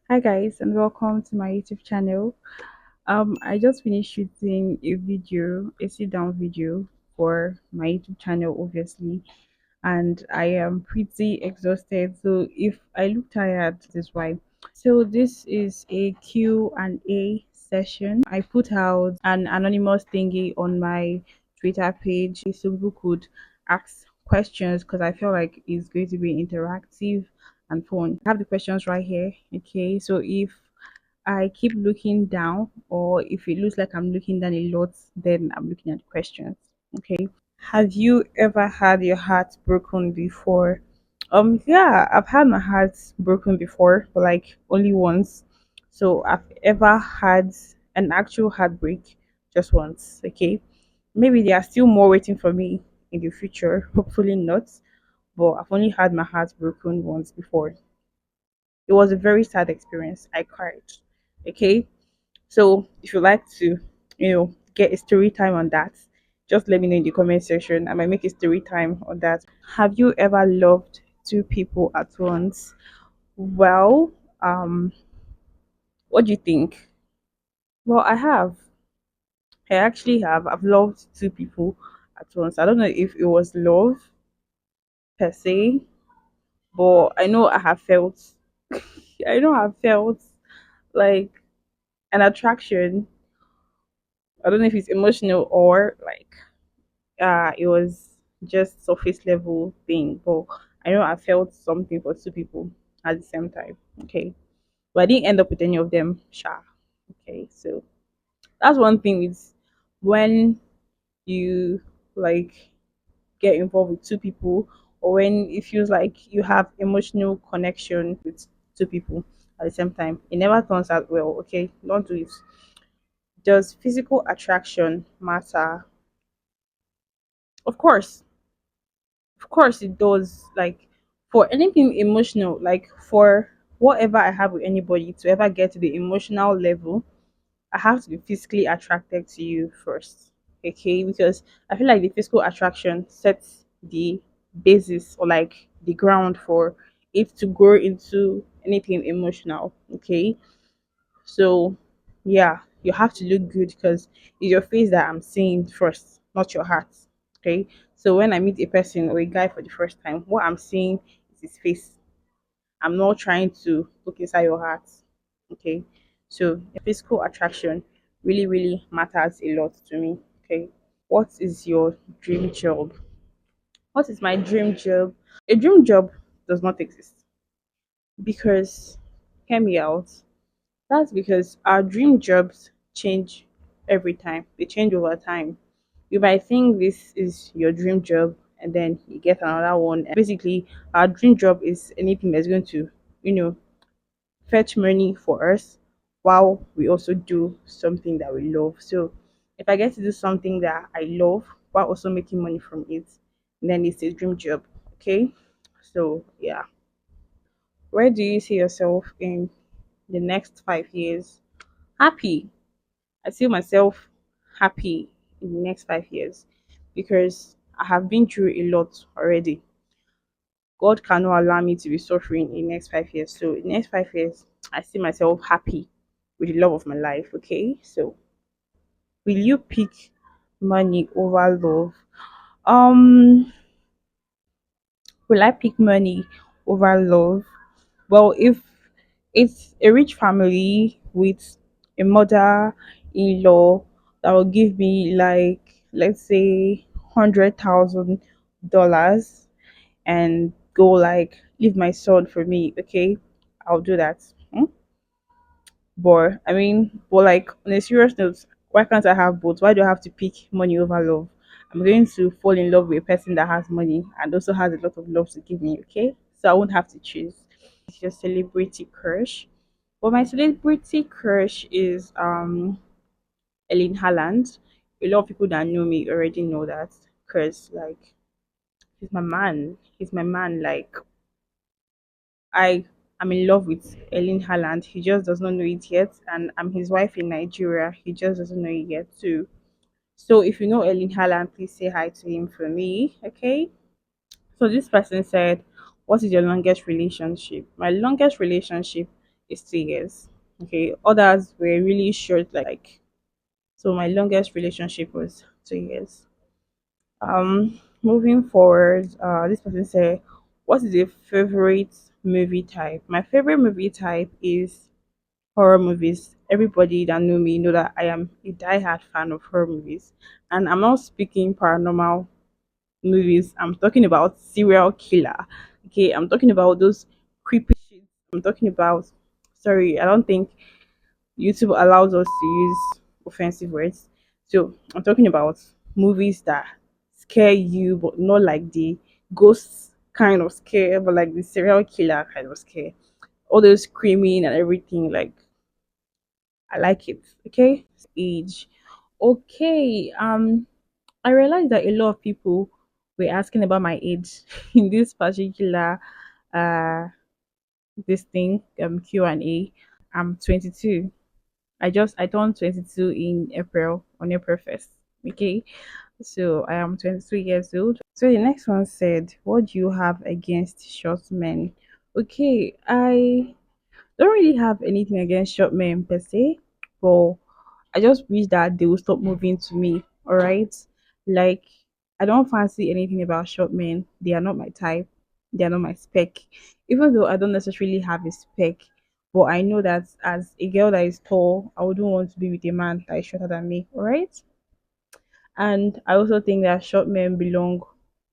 Hi guys and welcome to my YouTube channel. I just finished shooting a sit down video for my YouTube channel obviously, and I am pretty exhausted. So if I look tired, this is why. So this is a Q&A session. I put out an anonymous thingy on my Twitter page so people could ask questions because I feel like it's going to be interactive and fun. I have the questions right here. Okay, so if I keep looking down, or if it looks like I'm looking down a lot, then I'm looking at the questions. Okay. Have you ever had your heart broken before? Yeah, I've had my heart broken before, but like only once. So I've ever had an actual heartbreak just once. Okay. Maybe there are still more waiting for me in the future. Hopefully not. But I've only had my heart broken once before. It was a very sad experience. I cried. Okay. So if you like to, get a story time on that, just let me know in the comment section. I might make a story time on that. Have you ever loved two people at once? Well, what do you think? Well, I have. I actually have. I've loved two people at once. I don't know if it was love per se, but I know I have felt. I know I've felt like an attraction. I don't know if it's emotional or like it was just surface level thing, but I know I felt something for two people at the same time. Okay, but I didn't end up with any of them. Sure. Okay, so that's one thing is when you like get involved with two people, or when it feels like you have emotional connection with two people at the same time, it never turns out well. Okay, don't do it. Does physical attraction matter? Of course, of course it does. Like for anything emotional, like for whatever I have with anybody to ever get to the emotional level, I have to be physically attracted to you first. Okay, because I feel like the physical attraction sets the basis or like the ground for it to grow into anything emotional. Okay, so yeah, you have to look good because it's your face that I'm seeing first, not your heart. Okay. So when I meet a person or a guy for the first time, what I'm seeing is his face. I'm not trying to look inside your heart. Okay. So physical attraction really, really matters a lot to me. Okay. What is your dream job? What is my dream job? A dream job does not exist because hear me out. That's because our dream jobs change every time. They change over time. You might think this is your dream job and then you get another one. And basically, our dream job is anything that's going to, you know, fetch money for us while we also do something that we love. So if I get to do something that I love while also making money from it, then it's a dream job. Okay. So yeah. Where do you see yourself in the next 5 years? Happy. I see myself happy in the next 5 years because I have been through a lot already. God cannot allow me to be suffering in the next 5 years. So in the next 5 years, I see myself happy with the love of my life. Okay. So will you pick money over love? Um, will I pick money over love? Well, if it's a rich family with a mother in law that will give me like let's say $100,000 and go like leave my son for me, okay, I'll do that. But I mean, but like on a serious note, why can't I have both? Why do I have to pick money over love? I'm going to fall in love with a person that has money and also has a lot of love to give me, okay? So I won't have to choose. It's your celebrity crush. Well, my celebrity crush is Ellen Haaland. A lot of people that know me already know that because like he's my man. He's my man. Like I am in love with Ellen Haaland. He just does not know it yet, and I'm his wife in Nigeria. He just doesn't know it yet too. So if you know Ellen Haaland, please say hi to him for me, okay? So this person said, "What is your longest relationship?" My longest relationship is 2 years. Okay, others were really short, like so. My longest relationship was 2 years. Moving forward, this person said, "What is your favorite movie type?" My favorite movie type is horror movies. Everybody that know me know that I am a diehard fan of horror movies, and I'm not speaking paranormal movies. I'm talking about serial killer. Okay, I'm talking about those creepy shit. I'm talking about. Sorry, I don't think YouTube allows us to use offensive words. So I'm talking about movies that scare you, but not like the ghost kind of scare, but like the serial killer kind of scare. All those screaming and everything, like I like it. Okay, age. Okay. I realized that a lot of people were asking about my age in this particular uh this thing Q&A. I'm 22. I turned 22 in April on April 1st. Okay, so I am 22 years old. So the next one said, "What do you have against short men?" Okay, I don't really have anything against short men per se, but I just wish that they would stop moving to me. All right, like I don't fancy anything about short men. They are not my type. They are not my spec. Even though I don't necessarily have a spec, but I know that as a girl that is tall, I wouldn't want to be with a man that is shorter than me. All right, and I also think that short men belong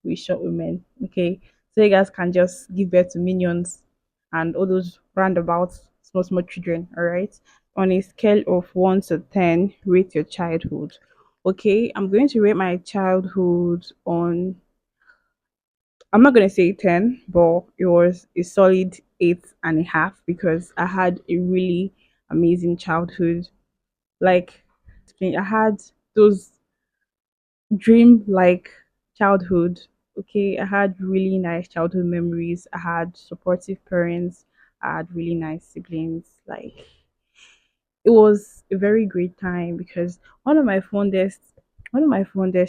with short women. Okay, so you guys can just give birth to minions and all those roundabouts, small children. All right, on a scale of 1 to 10, rate your childhood. Okay, I'm going to rate my childhood on. I'm not gonna say 10, but it was a solid 8.5 because I had a really amazing childhood. Like I had those dream like childhood. Okay, I had really nice childhood memories. I had supportive parents. I had really nice siblings. Like it was a very great time because one of my fondest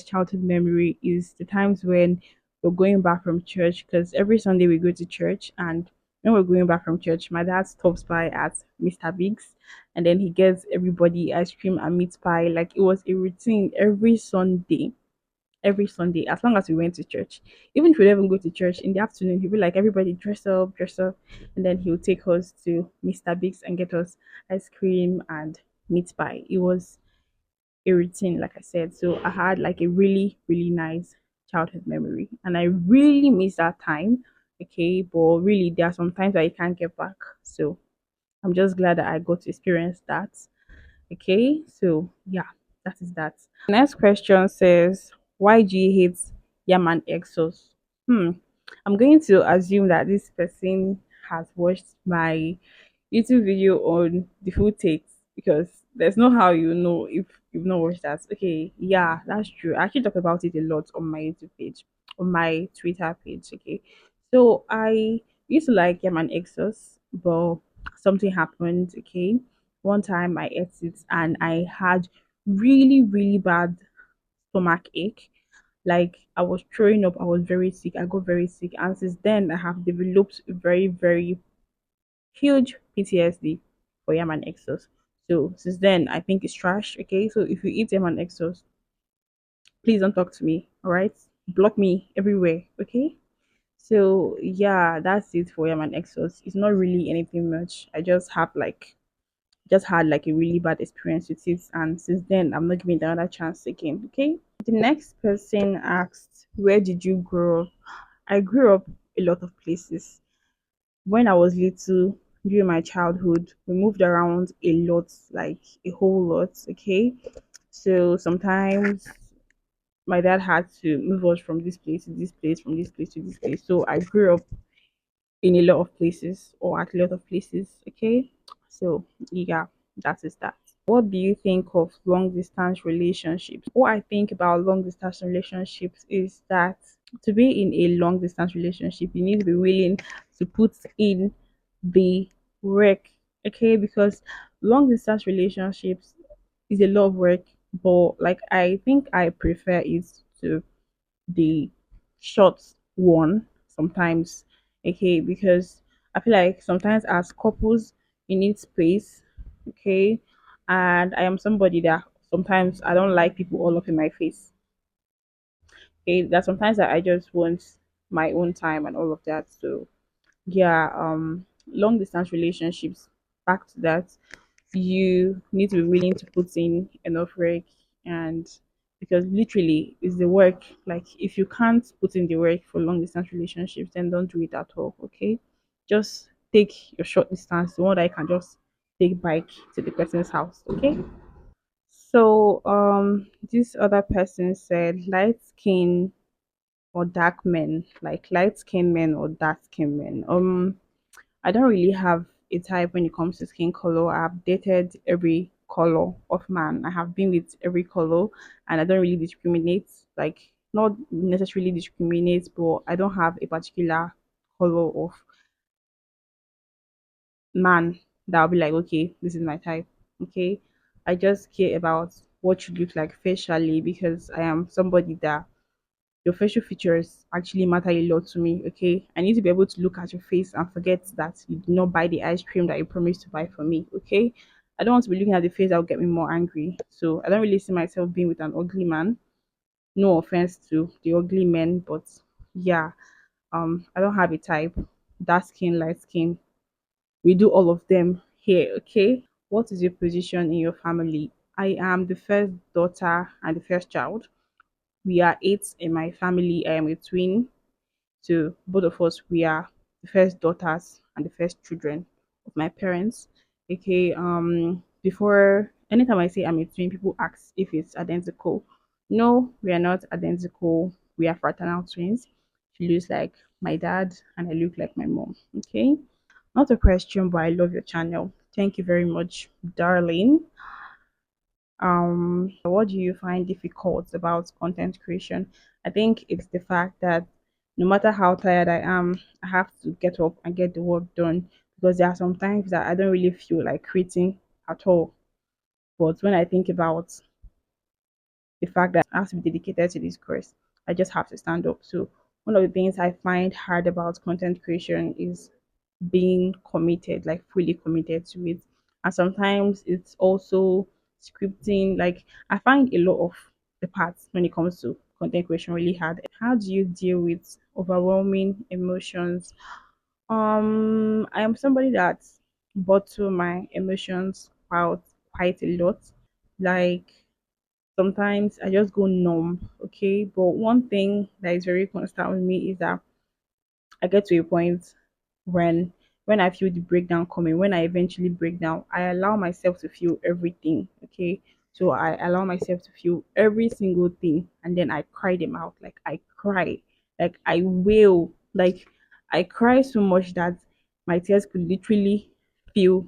childhood memory is the times when we're going back from church because every Sunday we go to church, and when we're going back from church, my dad stops by at Mr. Biggs and then he gets everybody ice cream and meat pie. Like it was a routine every Sunday, as long as we went to church. Even if we didn't even go to church in the afternoon, he'd be like, "Everybody dress up," and then he'll take us to Mr. Biggs and get us ice cream and meat pie. It was a routine, like I said. So I had like a really nice childhood memory, and I really miss that time. Okay, but really, there are some times that you can't get back. So I'm just glad that I got to experience that. Okay, so yeah, that is that. Next question says, "Why do you hate yam and egg sauce?" Hmm. I'm going to assume that this person has watched my YouTube video on the food takes because there's no how you know if you've not watched that. Okay, yeah, that's true. I actually talk about it a lot on my YouTube page, on my Twitter page. Okay, so I used to like yam and egg sauce, but something happened. Okay, one time I ate it and I had really bad stomach ache. Like I was throwing up, I was very sick, I got very sick, and since then I have developed very huge PTSD for yam and egg sauce. So since then I think it's trash. Okay, so if you eat yam and egg sauce, please don't talk to me. All right, block me everywhere. Okay. So yeah, that's it for yam and egg sauce. It's not really anything much. I just had like a really bad experience with it, and since then I'm not giving it another chance again. Okay. The next person asked, "Where did you grow up?" I grew up a lot of places. When I was little, during my childhood, we moved around a lot, like a whole lot. Okay. So sometimes my dad had to move us from this place to this place, from this place to this place. So I grew up in a lot of places or at a lot of places. Okay. So yeah, that is that. What do you think of long distance relationships? What I think about long distance relationships is that to be in a long distance relationship, you need to be willing to put in the work. Okay, because long distance relationships is a lot of work, but like I think I prefer it to the short one sometimes. Okay, because I feel like sometimes as couples You need space, okay? And I am somebody that sometimes I don't like people all up in my face. Okay, that sometimes I just want my own time and all of that. So yeah, long distance relationships, back to that, you need to be willing to put in enough work. And because literally it's the work, like if you can't put in the work for long distance relationships, then don't do it at all, okay? Just take your short distance, the one that I can just take bike to the person's house, okay? So this other person said light skin or dark men, like light skinned men or dark skinned men. I don't really have a type when it comes to skin color. I've dated every color of man. I have been with every color, and I don't really discriminate. Like, not necessarily discriminate, but I don't have a particular color of man that I'll be like, okay, this is my type. Okay. I just care about what you look like facially because I am somebody that your facial features actually matter a lot to me. Okay, I need to be able to look at your face and forget that you did not buy the ice cream that you promised to buy for me. Okay, I don't want to be looking at the face that will get me more angry. So I don't really see myself being with an ugly man. No offense to the ugly men, but yeah, I don't have a type. Dark skin, light skin, we do all of them here. Okay, what is your position in your family? I am the first daughter and the first child. We are eight in my family. I am a twin. So both of us, we are the first daughters and the first children of my parents. Okay. Before anytime I say I'm a twin, people ask if it's identical. No, we are not identical. We are fraternal twins. She looks like my dad, and I look like my mom. Okay. Not a question, but I love your channel. Thank you very much, darling. What do you find difficult about content creation? I think it's the fact that no matter how tired I am, I have to get up and get the work done because there are some times that I don't really feel like creating at all. But when I think about the fact that I have to be dedicated to this course, I just have to stand up. So one of the things I find hard about content creation is being committed, like fully committed to it. And sometimes it's also scripting. Like I find a lot of the parts when it comes to content creation really hard. How do you deal with overwhelming emotions? I am somebody that bottle my emotions out quite a lot. Like sometimes I just go numb, okay? But one thing that is very constant with me is that I get to a point when when I feel the breakdown coming, when I eventually break down, I allow myself to feel everything. Okay. So I allow myself to feel every single thing and then I cry them out. Like I cry. Like I wail. Like I cry so much that my tears could literally feel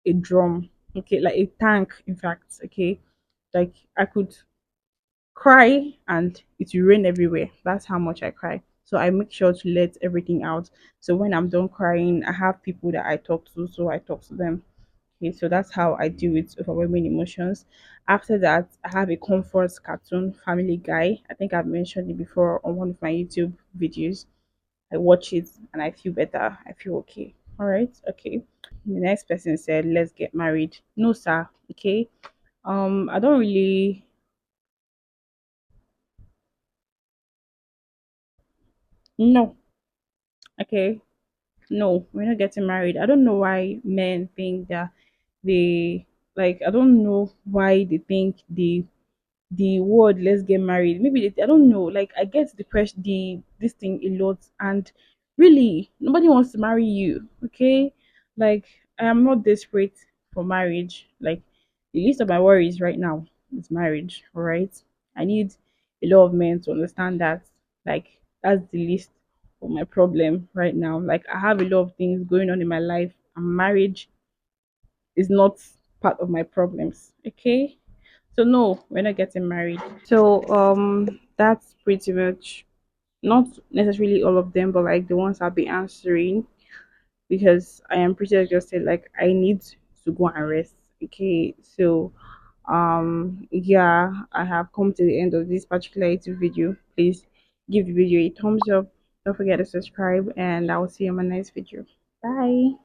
a drum. Okay, like a tank, in fact. Okay. Like I could cry and it will rain everywhere. That's how much I cry. So I make sure to let everything out. So when I'm done crying, I have people that I talk to, so I talk to them. Okay, so that's how I deal with overwhelming emotions. After that, I have a comfort cartoon, Family Guy. I think I've mentioned it before on one of my YouTube videos. I watch it and I feel better. I feel okay. All right, okay. The next person said, "Let's get married." No, sir. Okay. I don't really. No. Okay. No, we're not getting married. I don't know why men think that they like. I don't know why they think the word "let's get married." Maybe I don't know. Like I get the question, the this thing a lot, and really nobody wants to marry you. Okay, like I am not desperate for marriage. Like the least of my worries right now is marriage. All right, I need a lot of men to understand that. Like that's the least of my problem right now. Like I have a lot of things going on in my life, and marriage is not part of my problems. Okay, so no, we're not getting married. So that's pretty much not necessarily all of them, but like the ones I'll be answering because I am pretty exhausted. Like I need to go and rest. Okay, so yeah, I have come to the end of this particular YouTube video. Please give the video a thumbs up. Don't forget to subscribe, and I will see you in my next video. Bye.